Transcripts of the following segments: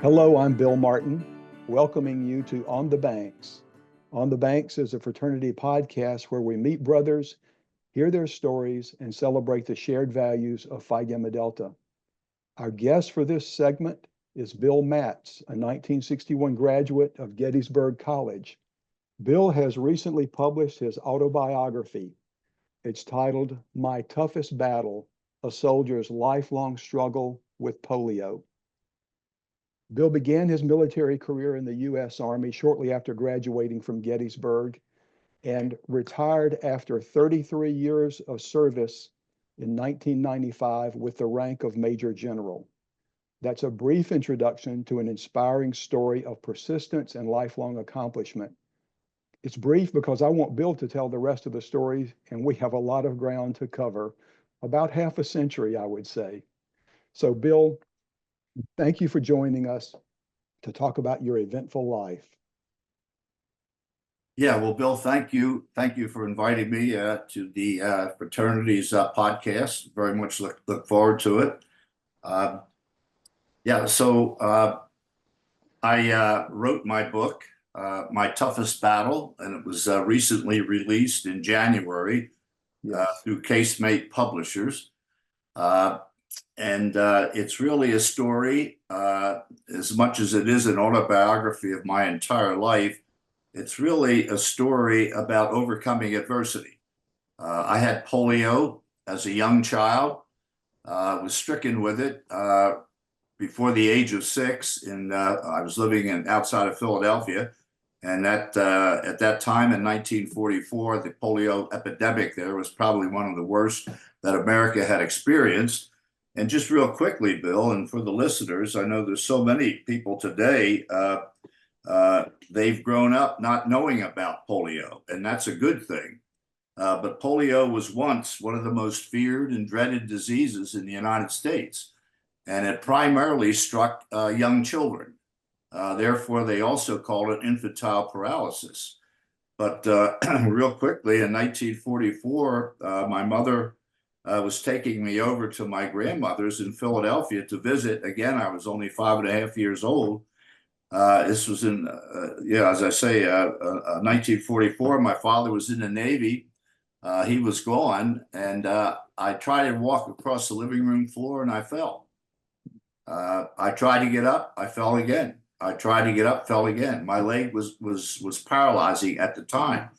Hello, I'm Bill Martin, welcoming you to On the Banks. On the Banks is a fraternity podcast where we meet brothers, hear their stories, and celebrate the shared values of Phi Gamma Delta. Our guest for this segment is Bill Matz, a 1961 graduate of Gettysburg College. Bill has recently published his autobiography. It's titled My Toughest Battle, A Soldier's Lifelong Struggle with Polio. Bill began his military career in the U.S. Army shortly after graduating from Gettysburg and retired after 33 years of service in 1995 with the rank of Major General. That's a brief introduction to an inspiring story of persistence and lifelong accomplishment. It's brief because I want Bill to tell the rest of the story, and we have a lot of ground to cover, about half a century, I would say. So, Bill, thank you for joining us to talk about your eventful life. Yeah, well, Bill, thank you. Thank you for inviting me to the fraternity's podcast. Very much look forward to it. I wrote my book, My Toughest Battle, and it was recently released in January through Casemate Publishers. And it's really a story, as much as it is an autobiography of my entire life. It's really a story about overcoming adversity. I had polio as a young child, was stricken with it before the age of 6. I was living outside of Philadelphia. And at that time in 1944, the polio epidemic there was probably one of the worst that America had experienced. And just real quickly, Bill, and for the listeners, I know there's so many people today, they've grown up not knowing about polio, and that's a good thing. But polio was once one of the most feared and dreaded diseases in the United States, and it primarily struck young children. Therefore, they also called it infantile paralysis. But real quickly, in 1944, my mother was taking me over to my grandmother's in Philadelphia to visit. Again, I was only 5.5 years old. This was in, as I say, 1944. My father was in the Navy. He was gone, and I tried to walk across the living room floor, and I fell. I tried to get up. I fell again. I tried to get up, fell again. My leg was paralyzing at the time.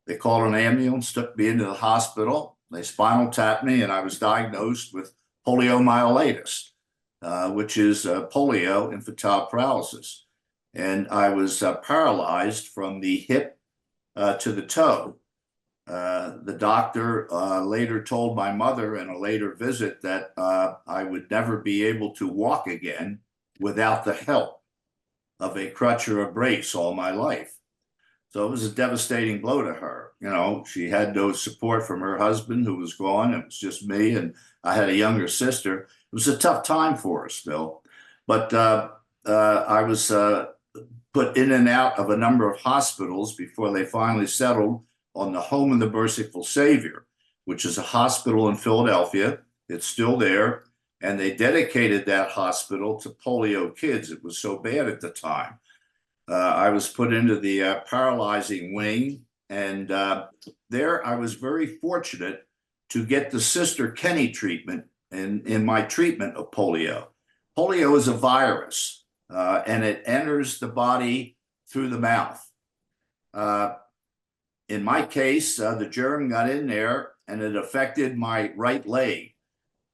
They called an ambulance, took me into the hospital. They spinal tapped me, and I was diagnosed with poliomyelitis, which is polio, infantile paralysis. And I was paralyzed from the hip to the toe. The doctor later told my mother in a later visit that I would never be able to walk again without the help of a crutch or a brace all my life. So it was a devastating blow to her. You know, she had no support from her husband, who was gone. It was just me, and I had a younger sister. It was a tough time for us, Bill. But I was put in and out of a number of hospitals before they finally settled on the Home of the Merciful Savior, which is a hospital in Philadelphia. It's still there. And they dedicated that hospital to polio kids. It was so bad at the time. I was put into the paralyzing wing, and there I was very fortunate to get the Sister Kenny treatment in my treatment of polio. Polio is a virus, and it enters the body through the mouth. In my case, the germ got in there, and it affected my right leg.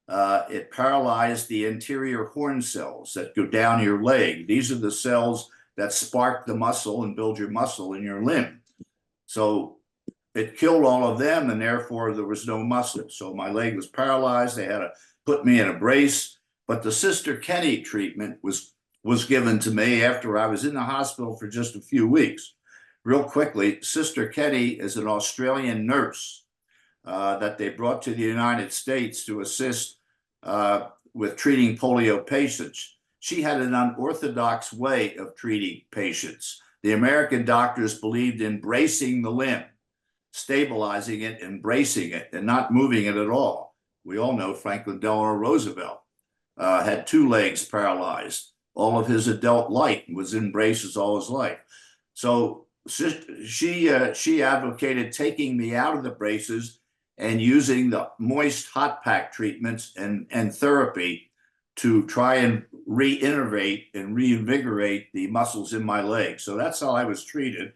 It paralyzed the anterior horn cells that go down your leg. These are the cells that spark the muscle and build your muscle in your limb. So it killed all of them, and therefore there was no muscle. So my leg was paralyzed. They had to put me in a brace. But the Sister Kenny treatment was given to me after I was in the hospital for just a few weeks. Real quickly, Sister Kenny is an Australian nurse that they brought to the United States to assist with treating polio patients. She had an unorthodox way of treating patients. The American doctors believed in bracing the limb, stabilizing it and bracing it, and not moving it at all. We all know Franklin Delano Roosevelt had 2 legs paralyzed all of his adult life, was in braces all his life. So she advocated taking me out of the braces and using the moist hot pack treatments and therapy to try and reinnervate and reinvigorate the muscles in my leg. So that's how I was treated.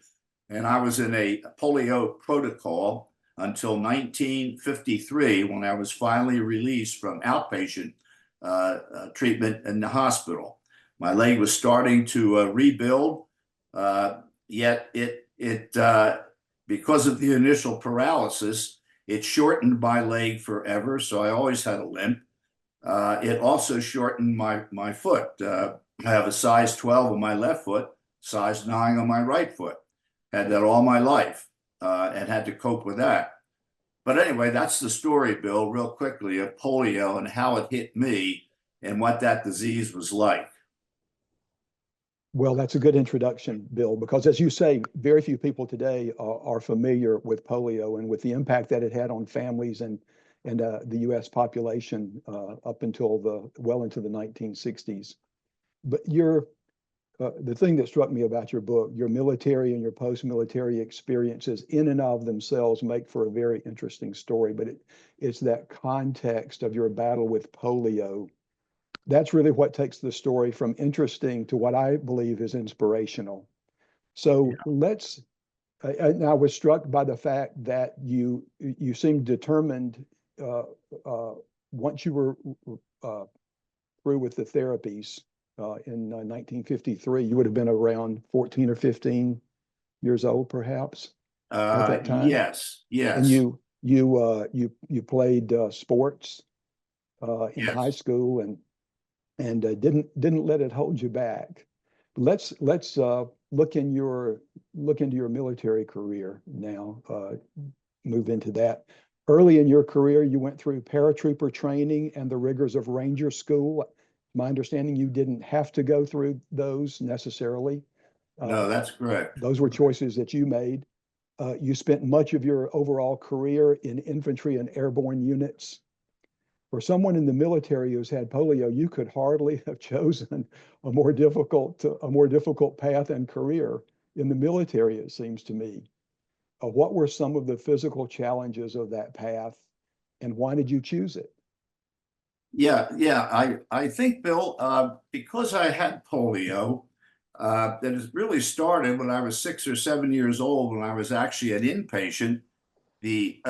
And I was in a polio protocol until 1953, when I was finally released from outpatient treatment in the hospital. My leg was starting to rebuild, yet because of the initial paralysis, it shortened my leg forever, so I always had a limp. It also shortened my foot. I have a size 12 on my left foot, size 9 on my right foot. Had that all my life, and had to cope with that. But anyway, that's the story, Bill, real quickly, of polio and how it hit me and what that disease was like. Well, that's a good introduction, Bill, because as you say, very few people today are familiar with polio and with the impact that it had on families and the U.S. population up until well into the 1960s. But the thing that struck me about your book, your military and your post-military experiences in and of themselves make for a very interesting story, but it's that context of your battle with polio. That's really what takes the story from interesting to what I believe is inspirational. So I was struck by the fact that you seemed determined once you were through with the therapies in 1953, you would have been around 14 or 15 years old, perhaps, at that time. Yes, yes. And you played sports in high school and didn't let it hold you back. Let's look into your military career now. Move into that. Early in your career, you went through paratrooper training and the rigors of Ranger School. My understanding, you didn't have to go through those necessarily. No, that's correct. Those were choices that you made. You spent much of your overall career in infantry and airborne units. For someone in the military who's had polio, you could hardly have chosen a more difficult path and career in the military, it seems to me. What were some of the physical challenges of that path, and why did you choose it? Yeah. I think, Bill, because I had polio, that has really started when I was 6 or 7 years old, when I was actually an inpatient. They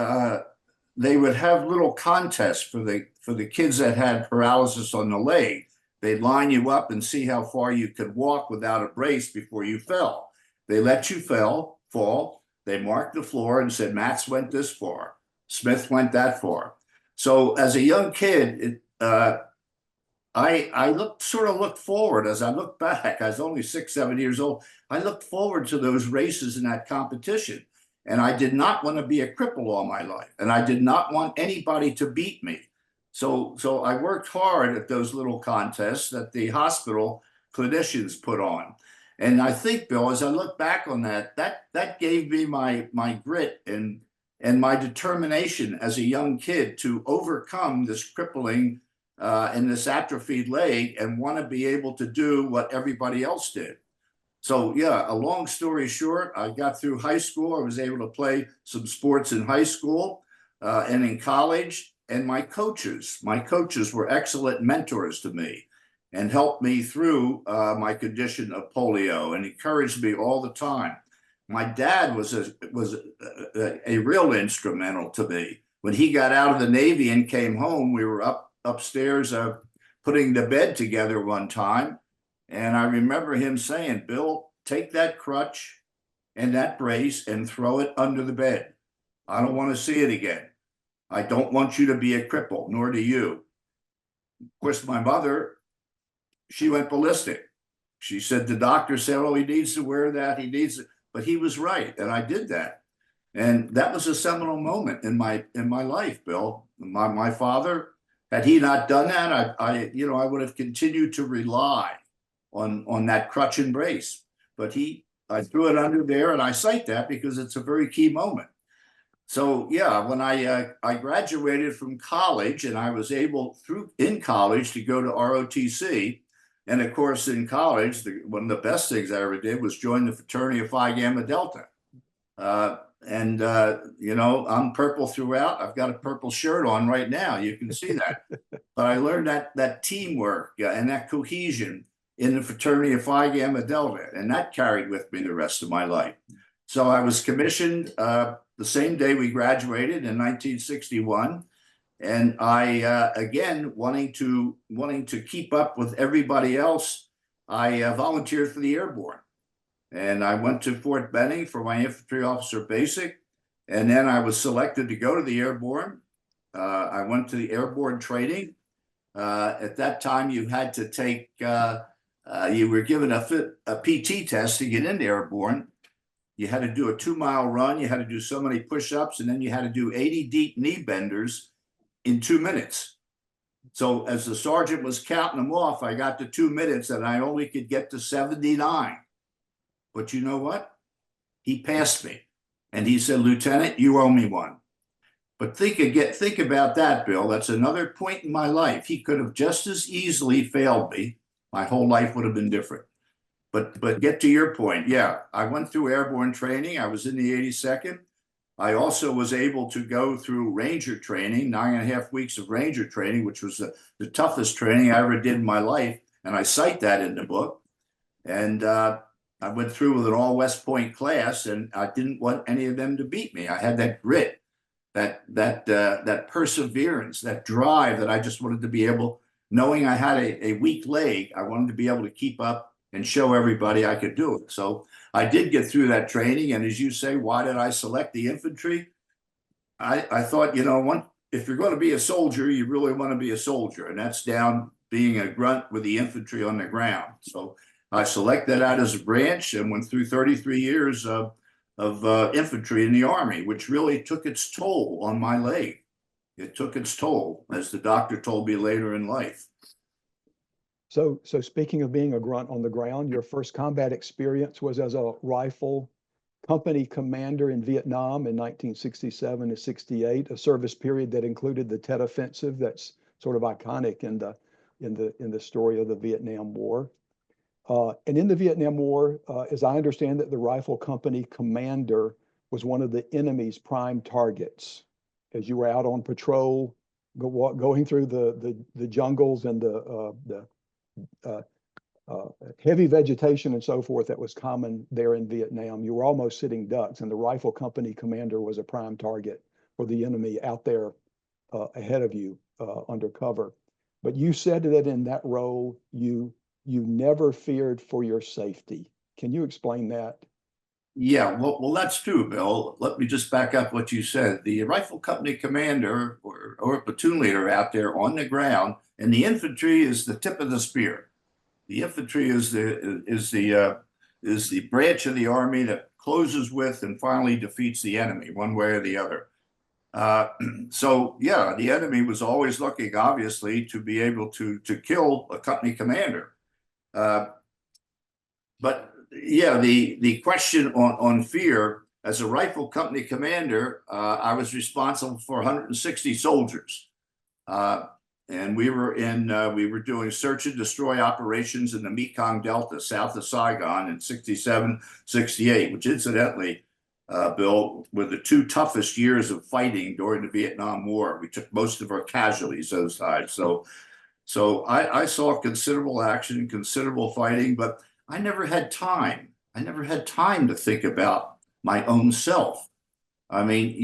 would have little contests for the kids that had paralysis on the leg. They'd line you up and see how far you could walk without a brace before you fell. They let you fall. They marked the floor and said, Matz went this far, Smith went that far. So as a young kid, I looked forward. As I look back, I was only 6, 7 years old. I looked forward to those races and that competition. And I did not want to be a cripple all my life. And I did not want anybody to beat me. So I worked hard at those little contests that the hospital clinicians put on. And I think, Bill, as I look back on that gave me my grit and my determination as a young kid to overcome this crippling and this atrophied leg and want to be able to do what everybody else did. So yeah, a long story short, I got through high school. I was able to play some sports in high school and in college. And my coaches were excellent mentors to me and helped me through my condition of polio and encouraged me all the time. My dad was a real instrumental to me. When he got out of the Navy and came home, we were upstairs putting the bed together one time. And I remember him saying, Bill, take that crutch and that brace and throw it under the bed. I don't want to see it again. I don't want you to be a cripple, nor do you. Of course, my mother, she went ballistic. She said, the doctor said, oh, he needs to wear that. He needs it. But he was right. And I did that. And that was a seminal moment in my life, Bill. My father, had he not done that, I would have continued to rely on that crutch and brace. But I threw it under there, and I cite that because it's a very key moment. So yeah, when I graduated from college and I was able in college to go to ROTC, And of course, in college, one of the best things I ever did was join the fraternity of Phi Gamma Delta. You know, I'm purple throughout. I've got a purple shirt on right now. You can see that. But I learned that teamwork and that cohesion in the fraternity of Phi Gamma Delta, and that carried with me the rest of my life. So I was commissioned the same day we graduated in 1961. And I, again, wanting to keep up with everybody else, I volunteered for the airborne. And I went to Fort Benning for my infantry officer basic. And then I was selected to go to the airborne. I went to the airborne training. At that time, you had to take, you were given a PT test to get into airborne. You had to do a 2-mile run. You had to do so many push-ups, and then you had to do 80 deep knee benders in 2 minutes. So as the sergeant was counting them off, I got to 2 minutes and I only could get to 79. But you know what? He passed me and he said, "Lieutenant, you owe me one." But think about that, Bill. That's another point in my life. He could have just as easily failed me. My whole life would have been different. But get to your point. Yeah, I went through airborne training. I was in the 82nd. I also was able to go through Ranger training, 9.5 weeks of Ranger training, which was the toughest training I ever did in my life. And I cite that in the book. And I went through with an all West Point class, and I didn't want any of them to beat me. I had that grit, that perseverance, that drive that I just wanted to be able, knowing I had a weak leg, I wanted to be able to keep up and show everybody I could do it. So I did get through that training. And as you say, why did I select the infantry? I thought, you know, if you're going to be a soldier, you really want to be a soldier. And that's down being a grunt with the infantry on the ground. So I selected that as a branch and went through 33 years of infantry in the Army, which really took its toll on my leg. It took its toll, as the doctor told me later in life. So speaking of being a grunt on the ground, your first combat experience was as a rifle company commander in Vietnam in 1967 to 68, a service period that included the Tet Offensive. That's sort of iconic in the story of the Vietnam War. And in the Vietnam War, as I understand it, the rifle company commander was one of the enemy's prime targets. As you were out on patrol, going through the jungles and the heavy vegetation and so forth that was common there in Vietnam, you were almost sitting ducks, and the rifle company commander was a prime target for the enemy out there ahead of you under cover. But you said that in that role, you never feared for your safety. Can you explain that? Yeah, well, that's true, Bill. Let me just back up what you said. The rifle company commander or platoon leader out there on the ground, and the infantry is the tip of the spear. The infantry is the branch of the Army that closes with and finally defeats the enemy, one way or the other. So yeah, the enemy was always looking, obviously, to be able to kill a company commander. But yeah, the question on fear, as a rifle company commander, I was responsible for 160 soldiers. And we were doing search and destroy operations in the Mekong Delta, south of Saigon in 67, 68, which incidentally, Bill, were the 2 toughest years of fighting during the Vietnam War. We took most of our casualties those times. So I saw considerable action, considerable fighting, but I never had time. I never had time to think about my own self. I mean,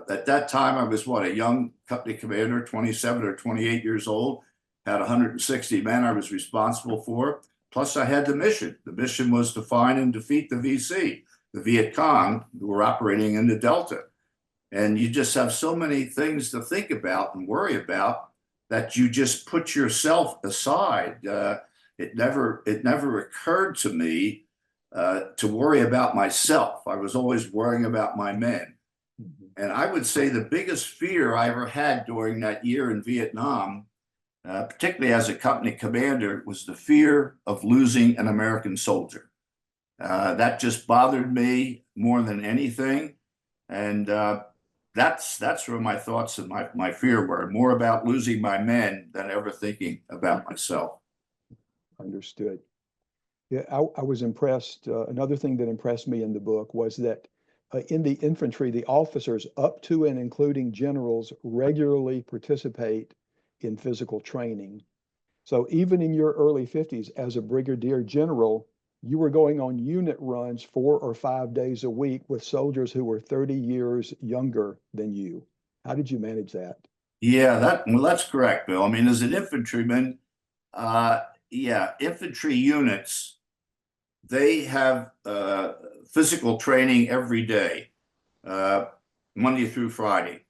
at that time, I was a young company commander, 27 or 28 years old, had 160 men I was responsible for. Plus, I had the mission. The mission was to find and defeat the VC, the Viet Cong, who were operating in the Delta. And you just have so many things to think about and worry about that you just put yourself aside. It never occurred to me to worry about myself. I was always worrying about my men. And I would say the biggest fear I ever had during that year in Vietnam, particularly as a company commander, was the fear of losing an American soldier. That just bothered me more than anything. And that's where my thoughts and my fear were, more about losing my men than ever thinking about myself. Understood. Yeah, I was impressed. Another thing that impressed me in the book was that in the infantry, the officers up to and including generals regularly participate in physical training. So even in your early 50s as a brigadier general, you were going on unit runs 4 or 5 days a week with soldiers who were 30 years younger than you. How did you manage that? Yeah, that's correct, Bill. I mean, as an infantryman, uh, yeah, infantry units, they have physical training every day, uh, Monday through Friday.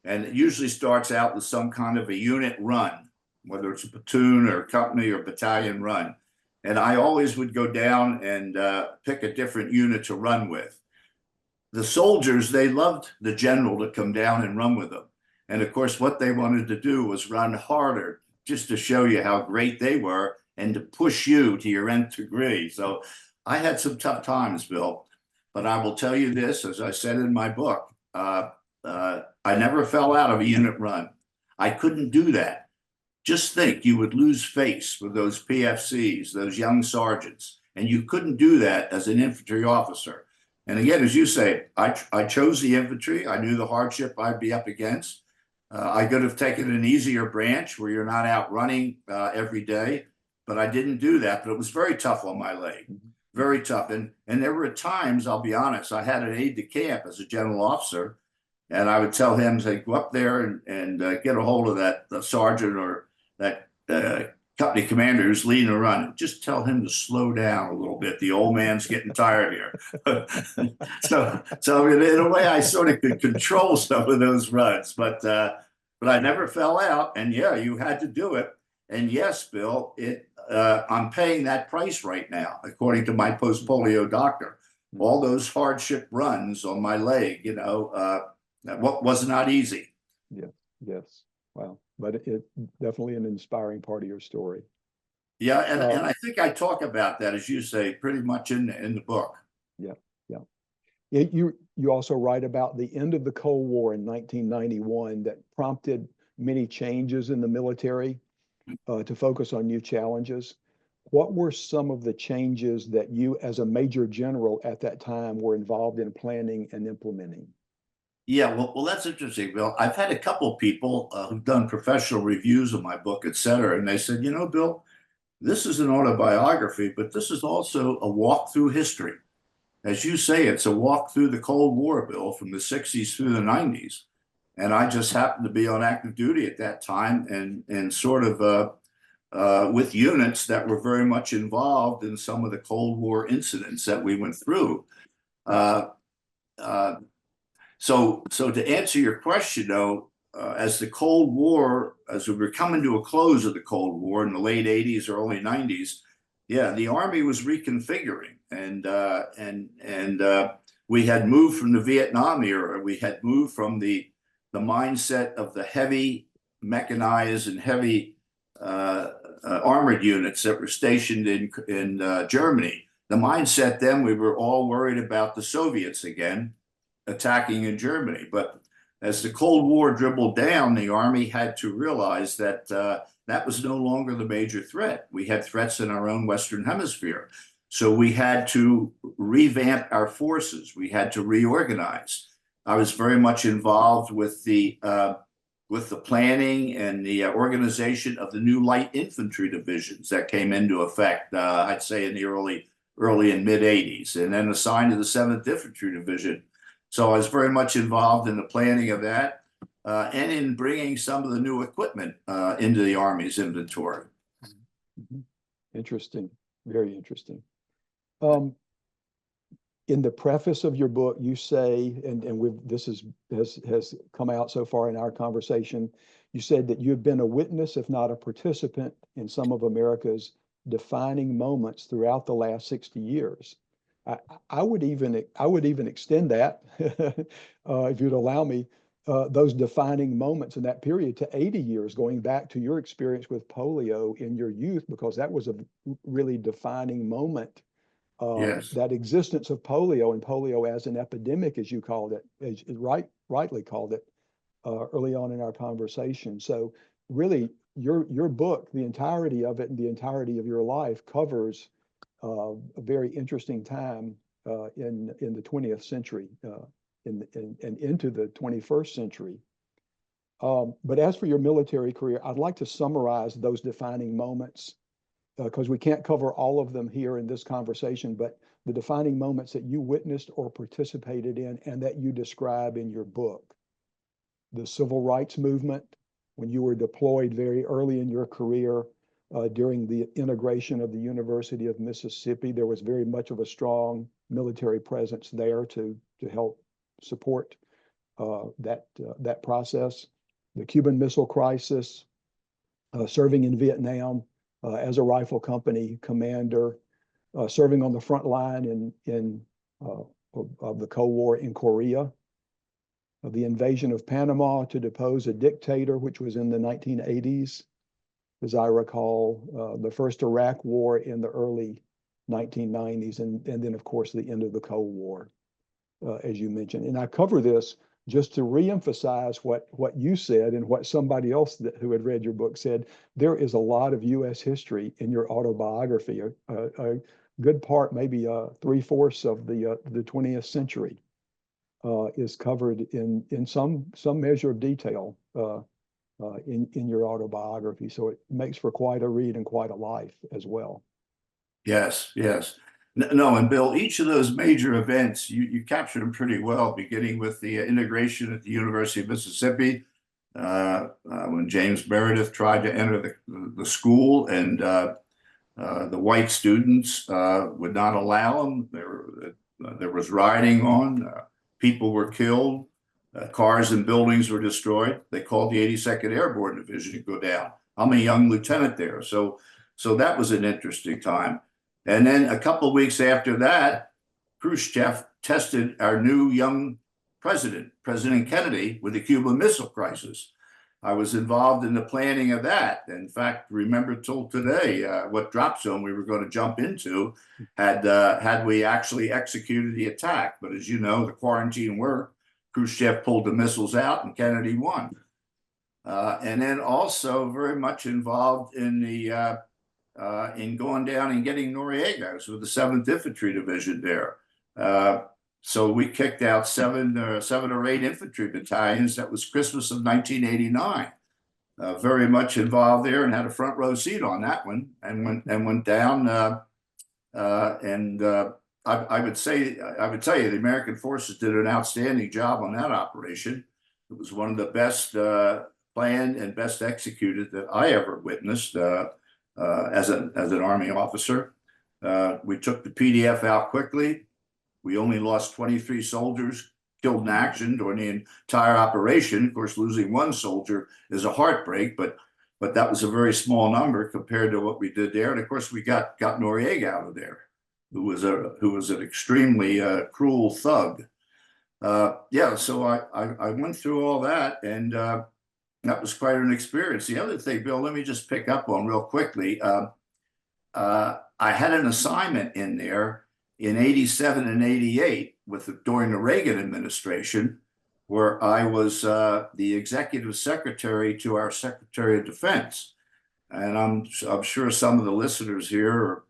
And it usually starts out with some kind of a unit run, whether it's a platoon or company or battalion run. And I always would go down and pick a different unit to run with. The soldiers, they loved the general to come down and run with them. And of course, what they wanted to do was run harder just to show you how great they were and to push you to your nth degree. So I had some tough times, Bill, but I will tell you this, as I said in my book, I never fell out of a unit run. I couldn't do that. Just think, you would lose face with those PFCs, those young sergeants, and you couldn't do that as an infantry officer. And again, as you say, I chose the infantry. I knew the hardship I'd be up against. I could have taken an easier branch where you're not out running every day, but I didn't do that. But it was very tough on my leg, very tough. And there were times, I'll be honest, I had an aide de camp as a general officer, and I would tell him, say, go up there and get a hold of that sergeant or that company commander who's leading a run. Just tell him to slow down a little bit. The old man's getting tired here. so in a way, I sort of could control some of those runs, but I never fell out. And yeah, you had to do it. And yes, Bill, I'm paying that price right now, according to my post-polio doctor. All those hardship runs on my leg, that was not easy. Yeah. Yes. Wow. But it definitely an inspiring part of your story. Yeah, and I think I talk about that, as you say, pretty much in the book. Yeah, yeah. You also write about the end of the Cold War in 1991 that prompted many changes in the military to focus on new challenges. What were some of the changes that you, as a major general at that time, were involved in planning and implementing? Yeah, well, that's interesting, Bill. I've had a couple of people who've done professional reviews of my book, et cetera, and they said, Bill, this is an autobiography, but this is also a walk through history. As you say, it's a walk through the Cold War, Bill, from the 60s through the 90s. And I just happened to be on active duty at that time and sort of with units that were very much involved in some of the Cold War incidents that we went through. So to answer your question, though, as the Cold War, as we were coming to a close of the Cold War in the late 80s, early 90s, yeah, the Army was reconfiguring, and we had moved from the Vietnam era. We had moved from the mindset of the heavy mechanized and heavy armored units that were stationed in Germany. The mindset then, we were all worried about the Soviets again attacking in Germany. But as the Cold War dribbled down, the Army had to realize that that was no longer the major threat. We had threats in our own Western Hemisphere. So we had to revamp our forces. We had to reorganize. I was very much involved with the planning and the organization of the new light infantry divisions that came into effect, I'd say in the early and mid 80s, and then assigned to the 7th Infantry Division. So I was very much involved in the planning of that and in bringing some of the new equipment into the Army's inventory. Interesting, very interesting. In the preface of your book, you say, and this has come out so far in our conversation, you said that you have been a witness, if not a participant, in some of America's defining moments throughout the last 60 years. I would even extend that, if you'd allow me, those defining moments in that period to 80 years, going back to your experience with polio in your youth, because that was a really defining moment. Yes. That existence of polio and polio as an epidemic, as you called it, as rightly called it, early on in our conversation. So really, your book, the entirety of it and the entirety of your life covers a very interesting time in the 20th century and into the 21st century. But as for your military career, I'd like to summarize those defining moments because we can't cover all of them here in this conversation, but the defining moments that you witnessed or participated in and that you describe in your book. The civil rights movement, when you were deployed very early in your career during the integration of the University of Mississippi, there was very much of a strong military presence there to help support that process. The Cuban Missile Crisis, serving in Vietnam as a rifle company commander, serving on the front line of the Cold War in Korea, the invasion of Panama to depose a dictator, which was in the 1980s, as I recall, the first Iraq War in the early 1990s, and then, of course, the end of the Cold War, as you mentioned. And I cover this just to reemphasize what you said and what somebody else who had read your book said. There is a lot of U.S. history in your autobiography, a good part, maybe 3/4 of the 20th century is covered in some measure of detail in your autobiography. So it makes for quite a read and quite a life as well. Yes, yes. No, and Bill, each of those major events, you captured them pretty well, beginning with the integration at the University of Mississippi, when James Meredith tried to enter the school, and the white students would not allow him. There was rioting on, people were killed, cars and buildings were destroyed. They called the 82nd Airborne Division to go down. I'm a young lieutenant there, so that was an interesting time. And then a couple of weeks after that, Khrushchev tested our new young president, President Kennedy, with the Cuban Missile Crisis. I was involved in the planning of that. In fact, remember till today what drop zone we were going to jump into had we actually executed the attack. But as you know, the quarantine worked. Khrushchev pulled the missiles out and Kennedy won. And then also very much involved in going down and getting Noriega with the 7th Infantry Division there. So we kicked out seven or eight infantry battalions. That was Christmas of 1989. Very much involved there and had a front row seat on that one, and went down. I would tell you the American forces did an outstanding job on that operation. It was one of the best planned and best executed that I ever witnessed as an Army officer. We took the PDF out quickly. We only lost 23 soldiers killed in action during the entire operation. Of course, losing one soldier is a heartbreak, but that was a very small number compared to what we did there. And of course, we got Noriega out of there, who was an extremely cruel thug. Yeah, so I went through all that, and that was quite an experience. The other thing, Bill, let me just pick up on real quickly. I had an assignment in there in 87 and 88 during the Reagan administration, where I was the executive secretary to our Secretary of Defense. And I'm sure some of the listeners here are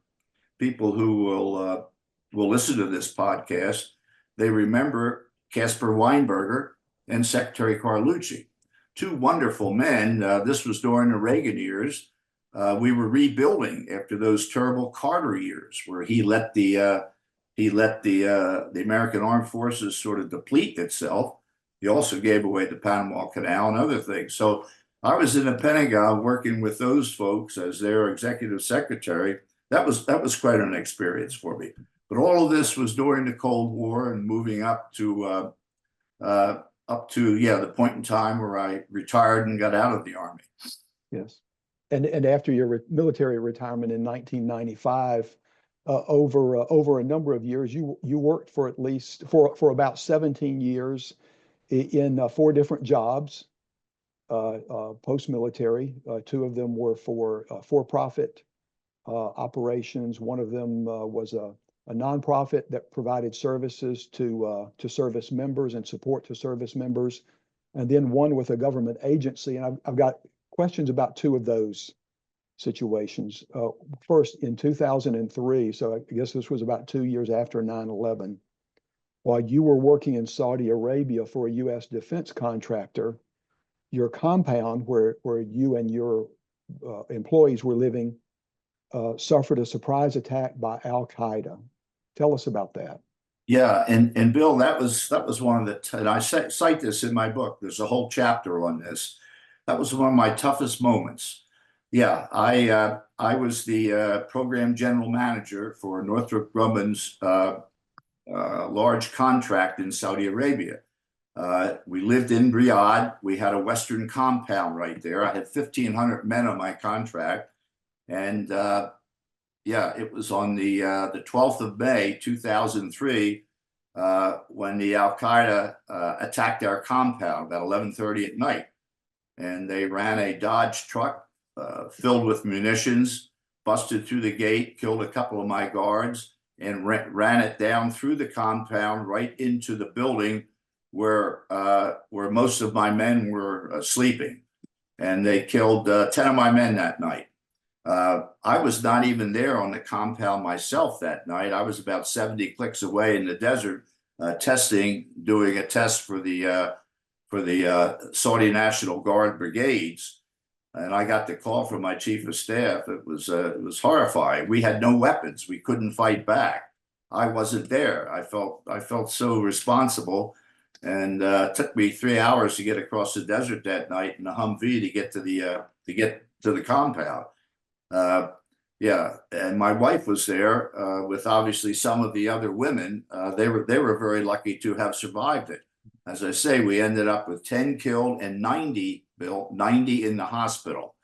people who will listen to this podcast. They remember Caspar Weinberger and Secretary Carlucci, two wonderful men. This was during the Reagan years. We were rebuilding after those terrible Carter years, where he let the American Armed Forces sort of deplete itself. He also gave away the Panama Canal and other things. So I was in the Pentagon working with those folks as their executive secretary. That was quite an experience for me. But all of this was during the Cold War and moving up to the point in time where I retired and got out of the Army. Yes, and after your military retirement in 1995. Over a number of years, you worked for at least for about 17 years in 4 different jobs, post-military. 2 of them were for-profit operations. One of them was a nonprofit that provided services to service members and support to service members, and then one with a government agency. And I've got questions about two of those situations. First, in 2003, so I guess this was about 2 years after 9/11, while you were working in Saudi Arabia for a U.S. defense contractor, your compound where you and your employees were living suffered a surprise attack by Al Qaeda. Tell us about that. Yeah, and Bill, that was one of the, and I cite this in my book. There's a whole chapter on this. That was one of my toughest moments. Yeah, I was the program general manager for Northrop Grumman's large contract in Saudi Arabia. We lived in Riyadh. We had a Western compound right there. I had 1,500 men on my contract, and yeah, it was on the 12th of May, 2003, when the Al Qaeda attacked our compound about 11:30 at night, and they ran a Dodge truck filled with munitions, busted through the gate, killed a couple of my guards, and ran it down through the compound right into the building where most of my men were sleeping. And they killed 10 of my men that night. I was not even there on the compound myself that night. I was about 70 clicks away in the desert doing a test for the Saudi National Guard brigades. And I got the call from my chief of staff. It was horrifying. We had no weapons. We couldn't fight back. I wasn't there. I felt so responsible, and it took me 3 hours to get across the desert that night in a Humvee to get to the compound. Yeah, and my wife was there with obviously some of the other women. They were very lucky to have survived it. As I say, we ended up with 10 killed and 90, Bill, 90 in the hospital.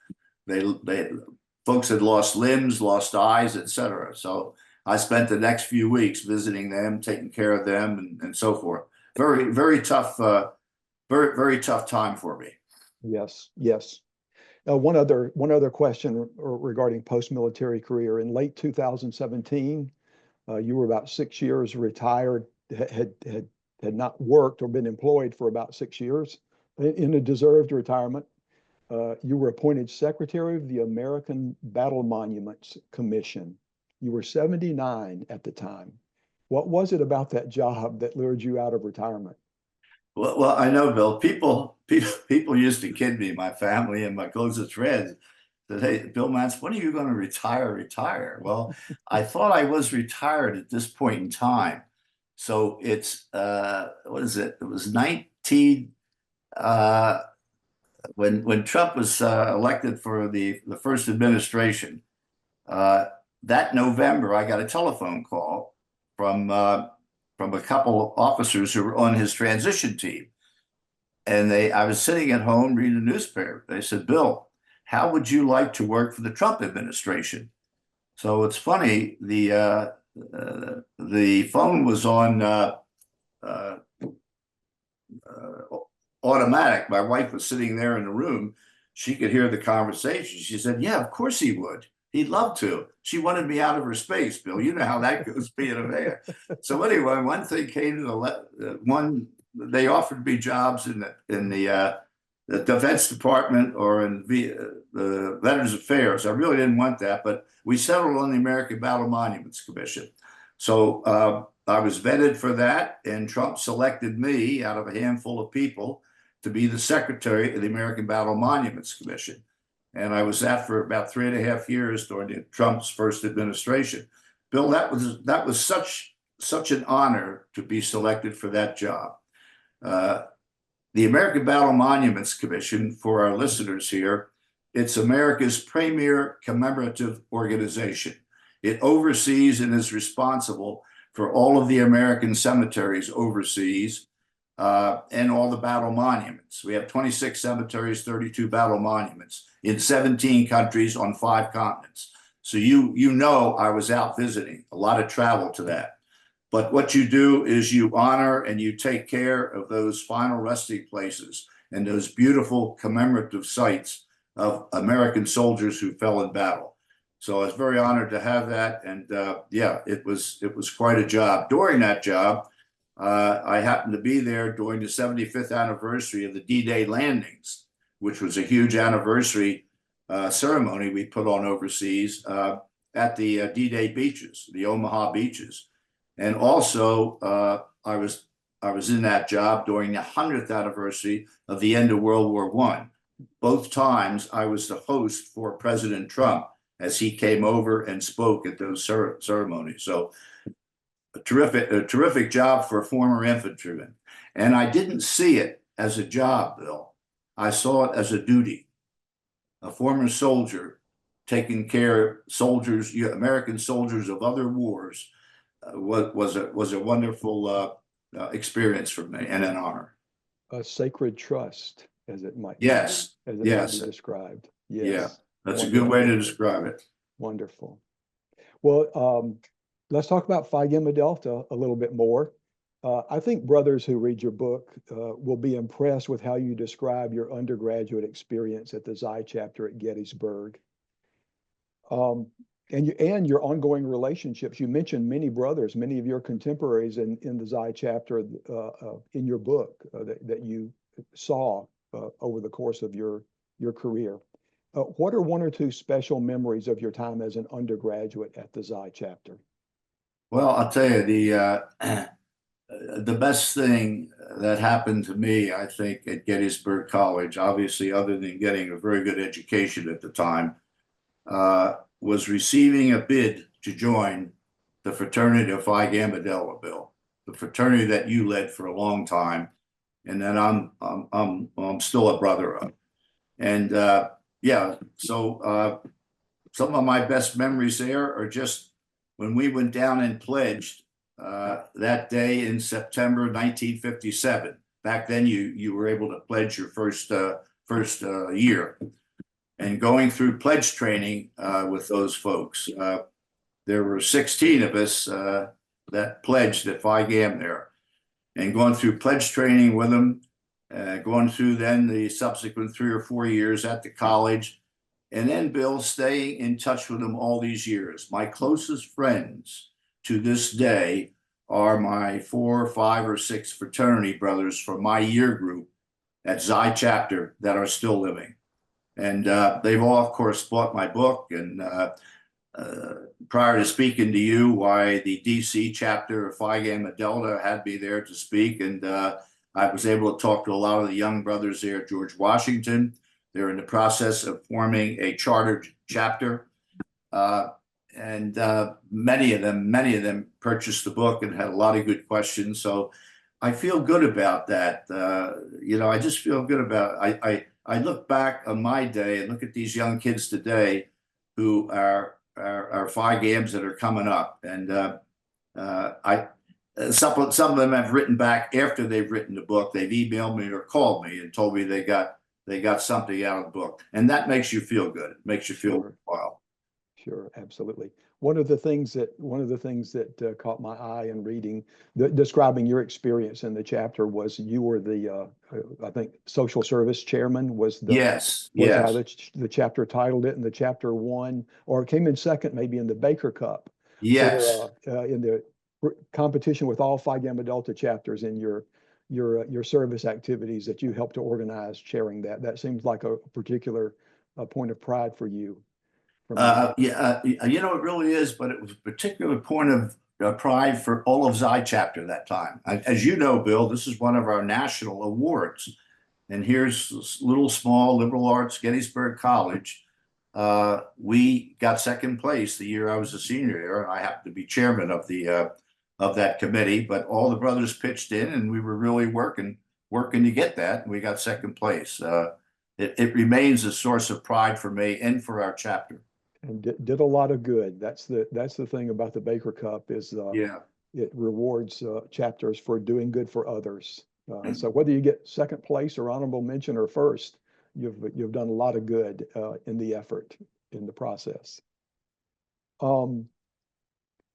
Folks had lost limbs, lost eyes, etc. So I spent the next few weeks visiting them, taking care of them, and so forth. Very, very tough, very tough time for me. Yes, yes. One other question regarding post-military career. In late 2017, you were about 6 years retired, had not worked or been employed for about 6 years in a deserved retirement. You were appointed Secretary of the American Battle Monuments Commission. You were 79 at the time. What was it about that job that lured you out of retirement? Well, I know, Bill. People used to kid me, my family and my closest friends, that, hey, Bill Matz, when are you going to retire? Well, I thought I was retired at this point in time. So it's what is it? It was 19 when Trump was elected for the first administration. That November, I got a telephone call from a couple of officers who were on his transition team. And I was sitting at home reading the newspaper. They said, Bill, how would you like to work for the Trump administration? So it's funny, the phone was on automatic. My wife was sitting there in the room. She could hear the conversation. She said, yeah, of course he would. He'd love to. She wanted me out of her space, Bill. You know how that goes, being a man. So anyway, one thing came to they offered me jobs in the Defense Department or in the Veterans Affairs. I really didn't want that, but we settled on the American Battle Monuments Commission. So I was vetted for that, and Trump selected me out of a handful of people to be the secretary of the American Battle Monuments Commission. And I was that for about 3.5 years during Trump's first administration. Bill, that was such an honor to be selected for that job. The American Battle Monuments Commission, for our listeners here, it's America's premier commemorative organization. It oversees and is responsible for all of the American cemeteries overseas and all the battle monuments. We have 26 cemeteries, 32 battle monuments in 17 countries on 5 continents. So you know I was out visiting, a lot of travel to that. But what you do is you honor and you take care of those final resting places and those beautiful commemorative sites of American soldiers who fell in battle. So I was very honored to have that. And yeah, it was quite a job. During that job, I happened to be there during the 75th anniversary of the D-Day landings, which was a huge anniversary ceremony we put on overseas at the D-Day beaches, the Omaha beaches. And also, I was in that job during the 100th anniversary of the end of World War I. Both times I was the host for President Trump as he came over and spoke at those ceremonies. So a terrific job for a former infantryman. And I didn't see it as a job, Bill. I saw it as a duty. A former soldier taking care of soldiers, American soldiers of other wars, was a wonderful experience for me and an honor. A sacred trust, as it might Yes, as it yes, might be described. yeah, Yes, that's a good way to describe it. wonderful. Well, let's talk about Phi Gamma Delta a little bit more. I think brothers who read your book will be impressed with how you describe your undergraduate experience at the Xi chapter at Gettysburg. And your ongoing relationships. You mentioned many brothers, many of your contemporaries in the Xi chapter in your book that you saw over the course of your career. What are one or two special memories of your time as an undergraduate at the Xi chapter? Well, I'll tell you, the best thing that happened to me, I think, at Gettysburg College, obviously, other than getting a very good education at the time, was receiving a bid to join the fraternity of Phi Gamma Delta, Bill, the fraternity that you led for a long time, and that I'm still a brother of. And yeah, so some of my best memories there are just when we went down and pledged that day in September 1957. Back then, you were able to pledge your first year. And going through pledge training with those folks, there were 16 of us that pledged at Phi Gam there, and going through pledge training with them, going through then the subsequent 3 or 4 years at the college, and then Bill staying in touch with them all these years. My closest friends to this day are my 4, 5, or 6 fraternity brothers from my year group at Xi chapter that are still living. And they've all, of course, bought my book. And prior to speaking to you, why the DC chapter of Phi Gamma Delta had me there to speak. And I was able to talk to a lot of the young brothers there at George Washington. They're in the process of forming a chartered chapter. And many of them purchased the book and had a lot of good questions. So I feel good about that. I just feel good about it. I look back on my day and look at these young kids today who are Phi Gams that are coming up. And some of them have written back after they've written the book. They've emailed me or called me and told me they got something out of the book. And that makes you feel good. It makes you feel worthwhile. Sure, absolutely. One of the things that caught my eye in reading, describing your experience in the chapter was you were the, I think, social service chairman was how the chapter titled it, and the chapter won, or it came in second, maybe in the Baker Cup. Yes. In the competition with all Phi Gamma Delta chapters in your service activities that you helped to organize, chairing that. That seems like a particular point of pride for you. It really is, but it was a particular point of pride for all of Xi chapter that time. As you know, Bill, this is one of our national awards. And here's this little small liberal arts Gettysburg College. We got second place the year I was a senior there, and I happened to be chairman of that committee. But all the brothers pitched in, and we were really working to get that. And we got second place. It remains a source of pride for me and for our chapter. And did a lot of good. That's the thing about the Baker Cup is it rewards chapters for doing good for others. So whether you get second place or honorable mention or first, you've done a lot of good in the effort in the process.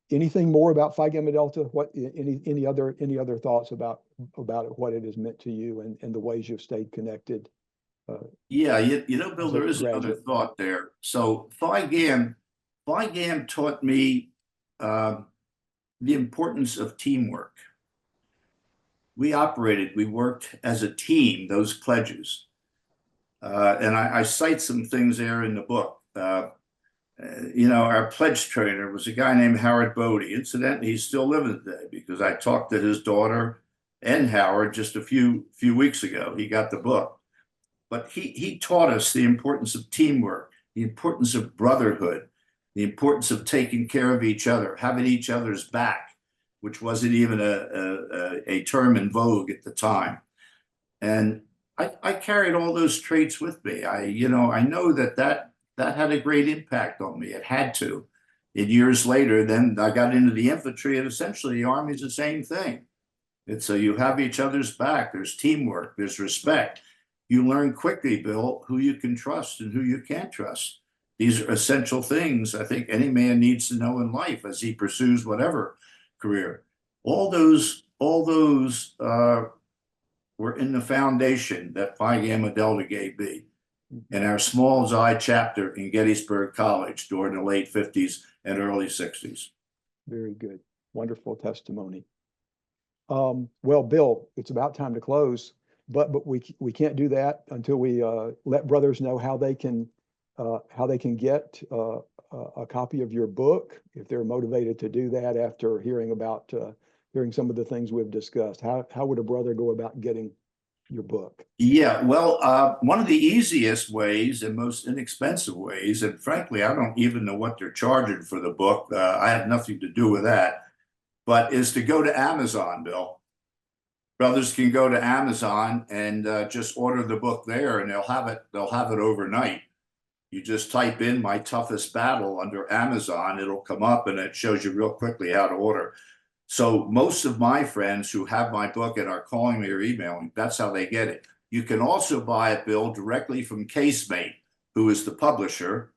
Anything more about Phi Gamma Delta? What any other thoughts about what it has meant to you and the ways you've stayed connected? Bill, there is another thought there. So Phi Gam taught me the importance of teamwork. We worked as a team, those pledges. And I cite some things there in the book. Our pledge trainer was a guy named Howard Bodie. Incidentally, he's still living today because I talked to his daughter and Howard just a few weeks ago. He got the book. But he taught us the importance of teamwork, the importance of brotherhood, the importance of taking care of each other, having each other's back, which wasn't even a term in vogue at the time. And I carried all those traits with me. I know that had a great impact on me. It had to. And years later, then I got into the infantry, and essentially the Army's the same thing. It's so you have each other's back. There's teamwork. There's respect. You learn quickly, Bill, who you can trust and who you can't trust. These are essential things I think any man needs to know in life as he pursues whatever career. All those were in the foundation that Phi Gamma Delta gave me in our small Xi chapter in Gettysburg College during the late 50s and early 60s. Very good. Wonderful testimony. Well, Bill, it's about time to close, but we can't do that until we let brothers know how they can get a copy of your book if they're motivated to do that after hearing some of the things we've discussed. How would a brother go about getting your book? Yeah, well, one of the easiest ways and most inexpensive ways, and frankly, I don't even know what they're charging for the book. I have nothing to do with that, but is to go to Amazon, Bill. Brothers can go to Amazon and just order the book there, and they'll have it overnight. You just type in "My Toughest Battle" under Amazon, it'll come up and it shows you real quickly how to order. So most of my friends who have my book and are calling me or emailing, that's how they get it. You can also buy it, Bill, directly from Casemate, who is the publisher,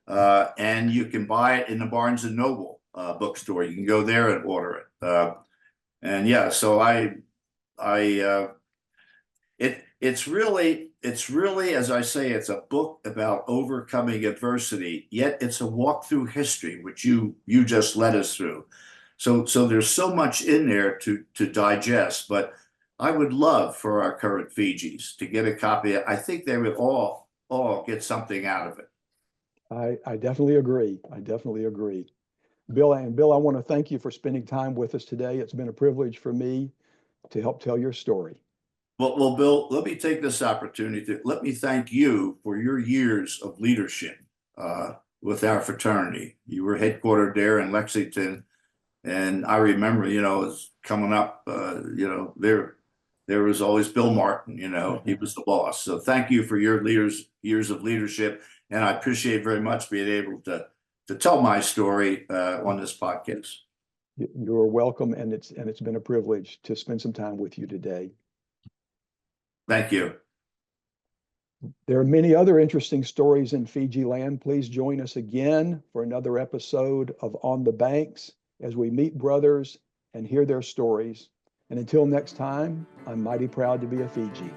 and you can buy it in the Barnes and Noble bookstore. You can go there and order it. And yeah, so it's really, as I say, it's a book about overcoming adversity, yet it's a walk through history, which you just led us through. So there's so much in there to digest, but I would love for our current Fijis to get a copy. I think they would all get something out of it. I definitely agree. Bill, I want to thank you for spending time with us today. It's been a privilege for me to help tell your story. Well, Bill, let me take this opportunity let me thank you for your years of leadership with our fraternity. You were headquartered there in Lexington. And I remember, it was coming up, there was always Bill Martin, he was the boss. So thank you for your years of leadership. And I appreciate very much being able to tell my story on this podcast. You're welcome. And it's been a privilege to spend some time with you today. Thank you. There are many other interesting stories in Fiji land. Please join us again for another episode of On the Banks as we meet brothers and hear their stories. And until next time, I'm mighty proud to be a Fiji.